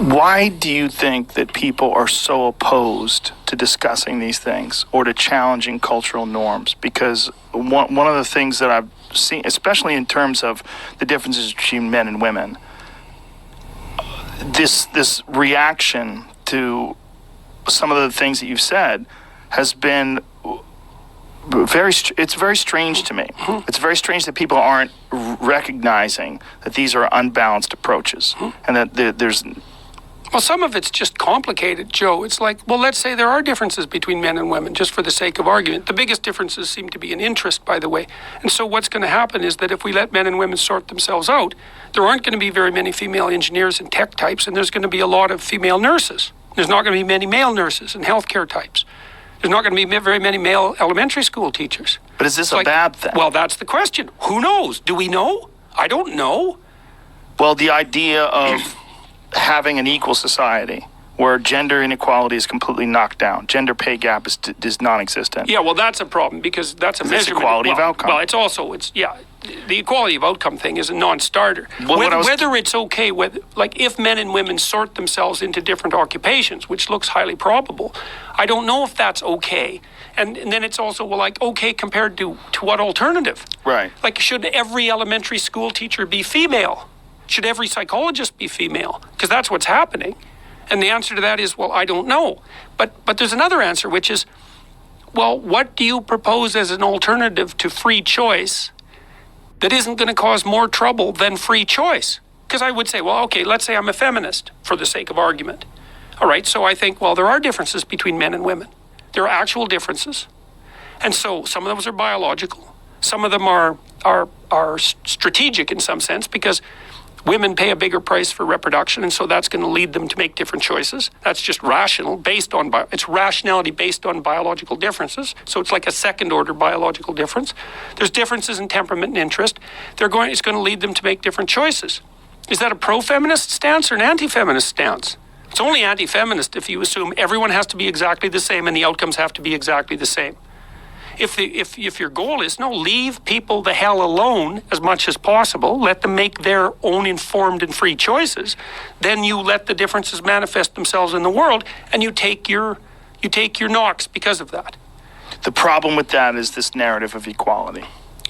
Why do you think that people are so opposed to discussing these things or to challenging cultural norms? Because one of the things that I've seen, especially in terms of the differences between men and women, this reaction to some of the things that you've said has been it's very strange to me. It's very strange that people aren't recognizing that these are unbalanced approaches and that there's... Well, some of it's just complicated, Joe. It's like, well, let's say there are differences between men and women, just for the sake of argument. The biggest differences seem to be in interest, by the way. And so what's going to happen is that if we let men and women sort themselves out, there aren't going to be very many female engineers and tech types, and there's going to be a lot of female nurses. There's not going to be many male nurses and healthcare types. There's not going to be very many male elementary school teachers. But is this a bad thing? Well, that's the question. Who knows? Do we know? I don't know. Well, the idea of having an equal society where gender inequality is completely knocked down, gender pay gap is non-existent. Yeah, well, that's a problem because that's a measurement. Equality of outcome. Well, the equality of outcome thing is a non-starter. Whether it's okay, if men and women sort themselves into different occupations, which looks highly probable, I don't know if that's okay. And then it's also, okay compared to what alternative? Right. Like, should every elementary school teacher be female? Should every psychologist be female? Because that's what's happening. And the answer to that is, well, I don't know. But there's another answer, which is, well, what do you propose as an alternative to free choice that isn't going to cause more trouble than free choice? Because I would say, well, okay, let's say I'm a feminist for the sake of argument. All right, so I think, well, there are differences between men and women. There are actual differences. And so some of those are biological. Some of them are strategic in some sense because women pay a bigger price for reproduction, and so that's going to lead them to make different choices. That's just rational, it's rationality based on biological differences. So it's like a second-order biological difference. There's differences in temperament and interest. It's going to lead them to make different choices. Is that a pro-feminist stance or an anti-feminist stance? It's only anti-feminist if you assume everyone has to be exactly the same and the outcomes have to be exactly the same. If your goal is, leave people the hell alone as much as possible, let them make their own informed and free choices, then you let the differences manifest themselves in the world and you take your knocks because of that. The problem with that is this narrative of equality.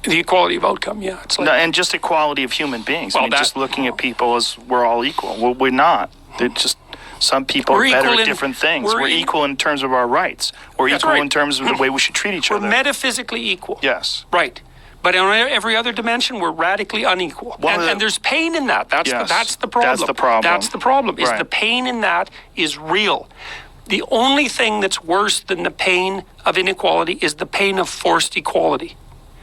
The equality of outcome, yeah. And just equality of human beings. Well, just looking at people as we're all equal. Well, we're not. They're just... Some people are better at different things. We're equal in terms of our rights. We're equal in terms of the way we should treat each other. We're metaphysically equal. Yes. Right. But in every other dimension, we're radically unequal. And there's pain in that. That's the problem. That's the problem. That's the problem, is the pain in that is real. The only thing that's worse than the pain of inequality is the pain of forced equality.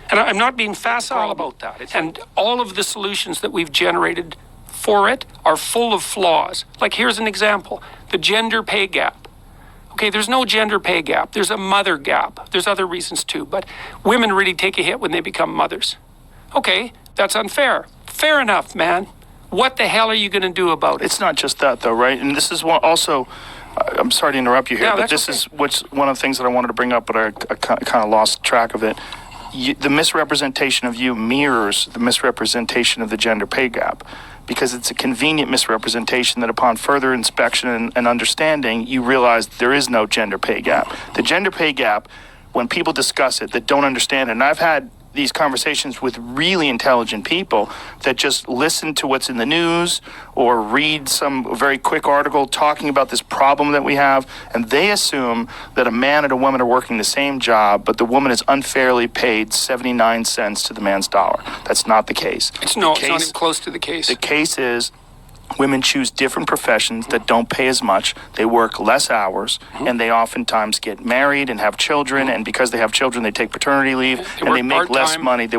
And I'm not being facile about that. And all of the solutions that we've generated for it are full of flaws. Like, here's an example. The gender pay gap. Okay, there's no gender pay gap. There's a mother gap. There's other reasons too, but women really take a hit when they become mothers. Okay, that's unfair. Fair enough, man. What the hell are you going to do about it? It's not just that, though, right? And this is also, I'm sorry to interrupt you here, but this is one of the things that I wanted to bring up, but I kind of lost track of it. The misrepresentation of you mirrors the misrepresentation of the gender pay gap, because it's a convenient misrepresentation that upon further inspection and understanding, you realize there is no gender pay gap. The gender pay gap, when people discuss it that don't understand it, and I've had these conversations with really intelligent people that just listen to what's in the news or read some very quick article talking about this problem that we have, and they assume that a man and a woman are working the same job, but the woman is unfairly paid 79 cents to the man's dollar. That's not the case. It's not even close to the case. The case is women choose different professions that don't pay as much. They work less hours, and they oftentimes get married and have children. And because they have children, they take paternity leave, and they make less money. And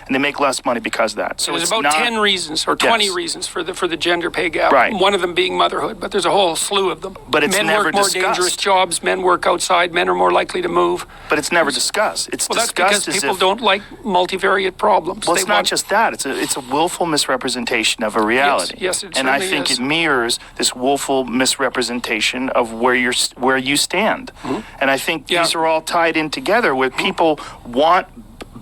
they make less money because of that. So there's about 10 reasons or 20 reasons for the gender pay gap. Right. One of them being motherhood, but there's a whole slew of them. But it's never discussed. Men work more dangerous jobs. Men work outside. Men are more likely to move. But it's never discussed. It's discussed that's because people don't like multivariate problems. Well, it's not just that. It's a willful misrepresentation of a reality. Yes, it and I think it mirrors this woeful misrepresentation of where you stand. And I think these are all tied in together, where people want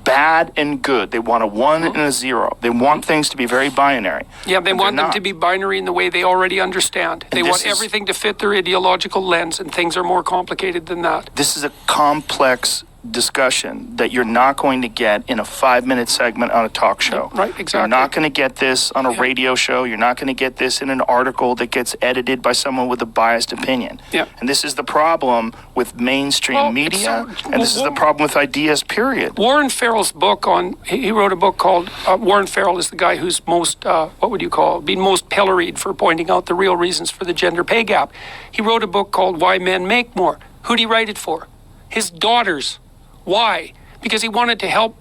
bad and good. They want a 1 and a 0. They want things to be very binary. Yeah, they want them to be binary in the way they already understand. They want everything to fit their ideological lens, and things are more complicated than that. This is a complex discussion that you're not going to get in a 5-minute segment on a talk show. Right, exactly. You're not going to get this on a radio show. You're not going to get this in an article that gets edited by someone with a biased opinion. Yeah. And this is the problem with mainstream media, and this is the problem with ideas, period. Warren Farrell's book he wrote a book called, Warren Farrell is the guy who's most, been most pilloried for pointing out the real reasons for the gender pay gap. He wrote a book called Why Men Make More. Who'd he write it for? His daughters. Why? Because he wanted to help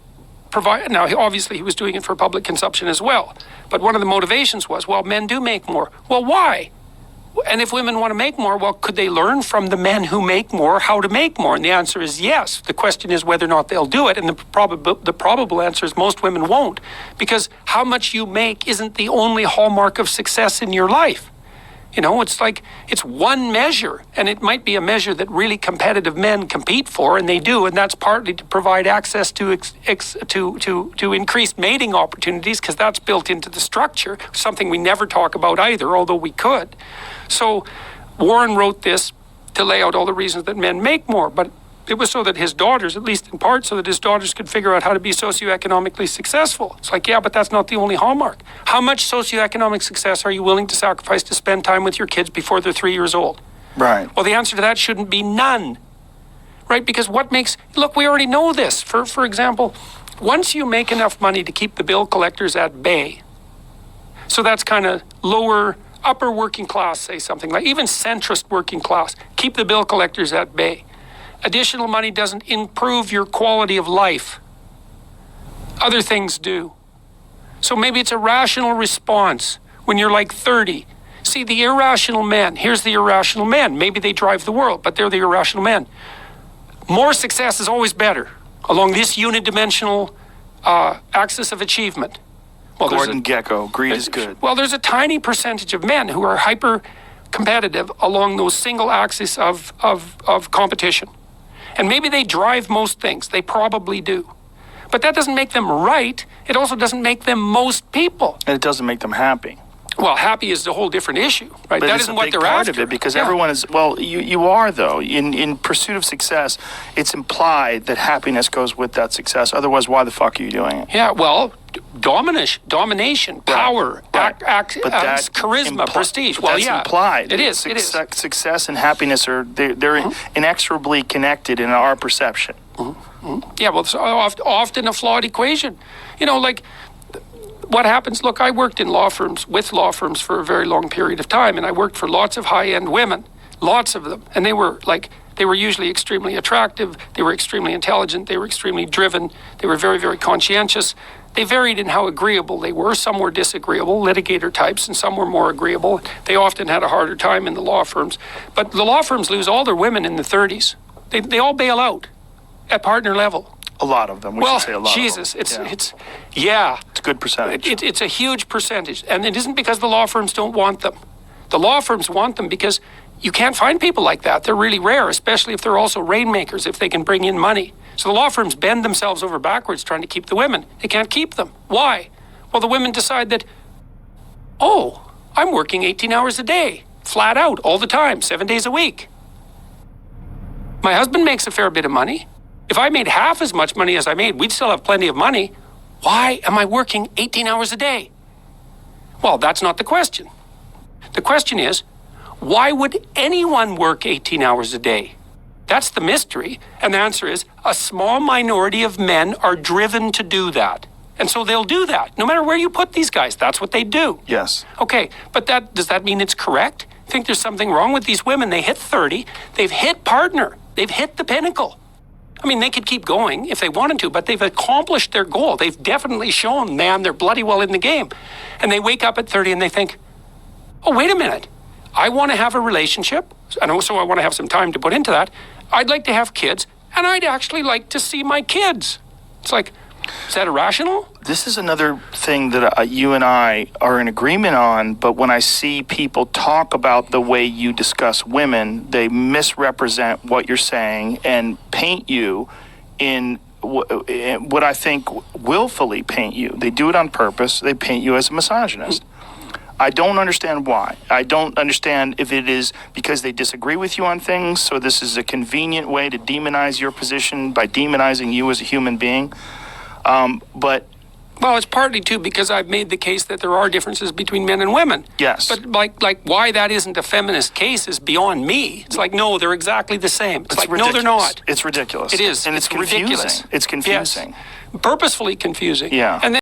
provide. Now, obviously, he was doing it for public consumption as well. But one of the motivations was, well, men do make more. Well, why? And if women want to make more, well, could they learn from the men who make more how to make more? And the answer is yes. The question is whether or not they'll do it. And the probable answer is most women won't. Because how much you make isn't the only hallmark of success in your life. You know, it's like, it's one measure, and it might be a measure that really competitive men compete for, and they do, and that's partly to provide access to increased mating opportunities, because that's built into the structure, something we never talk about either, although we could. So Warren wrote this to lay out all the reasons that men make more, but it was so that his daughters, at least in part, so that his daughters could figure out how to be socioeconomically successful. It's like, yeah, but that's not the only hallmark. How much socioeconomic success are you willing to sacrifice to spend time with your kids before they're 3 years old? Right. Well, the answer to that shouldn't be none. Right? Because look, we already know this. For example, once you make enough money to keep the bill collectors at bay, so that's kind of upper working class, say something like, even centrist working class, keep the bill collectors at bay. Additional money doesn't improve your quality of life. Other things do. So maybe it's a rational response when you're like 30. See, the irrational men, here's the irrational men. Maybe they drive the world, but they're the irrational men. More success is always better along this unidimensional axis of achievement. Well, Gordon Gekko, greed is good. Well, there's a tiny percentage of men who are hyper competitive along those single axes of competition. And maybe they drive most things. They probably do. But that doesn't make them right. It also doesn't make them most people. And it doesn't make them happy. Well, happy is a whole different issue, right? But that isn't what they're part after. Of it because everyone is, well, you are, though. In pursuit of success, it's implied that happiness goes with that success. Otherwise, why the fuck are you doing it? Yeah, well, domination, power, charisma, prestige. Well, that's implied. It is. Success and happiness they're inexorably connected in our perception. Yeah, well, it's often a flawed equation. You know, like, what happens, look, I worked with law firms for a very long period of time, and I worked for lots of high-end women, lots of them, and they were usually extremely attractive, they were extremely intelligent, they were extremely driven, they were very, very conscientious. They varied in how agreeable they were. Some were disagreeable, litigator types, and some were more agreeable. They often had a harder time in the law firms. But the law firms lose all their women in the 30s. They all bail out at partner level. A lot of them. We should say a lot Jesus, of them. it's a good percentage. It's a huge percentage, and it isn't because the law firms don't want them. The law firms want them because you can't find people like that. They're really rare, especially if they're also rainmakers, if they can bring in money. So the law firms bend themselves over backwards trying to keep the women. They can't keep them. Why? Well, the women decide that, oh, I'm working 18 hours a day, flat out, all the time, 7 days a week. My husband makes a fair bit of money. If I made half as much money as I made, we'd still have plenty of money. Why am I working 18 hours a day? Well, that's not the question. The question is, why would anyone work 18 hours a day? That's the mystery. And the answer is, a small minority of men are driven to do that. And so they'll do that. No matter where you put these guys, that's what they do. Yes. Okay, but does that mean it's correct? I think there's something wrong with these women. They hit 30, they've hit partner, they've hit the pinnacle. I mean, they could keep going if they wanted to, but they've accomplished their goal. They've definitely shown, man, they're bloody well in the game. And they wake up at 30 and they think, oh, wait a minute. I want to have a relationship, and also I want to have some time to put into that. I'd like to have kids, and I'd actually like to see my kids. It's like, is that irrational? This is another thing that you and I are in agreement on, but when I see people talk about the way you discuss women, they misrepresent what you're saying and paint you in what I think willfully paint you. They do it on purpose. They paint you as a misogynist. I don't understand why. I don't understand if it is because they disagree with you on things, so this is a convenient way to demonize your position by demonizing you as a human being. But well, it's partly too because I've made the case that there are differences between men and women. yes, But like why that isn't a feminist case is beyond me. It's like, no, they're exactly the same. It's like, ridiculous. no, they're not. It's ridiculous. It is. And it's confusing. Ridiculous. It's confusing. Yes. Purposefully confusing. Yeah. And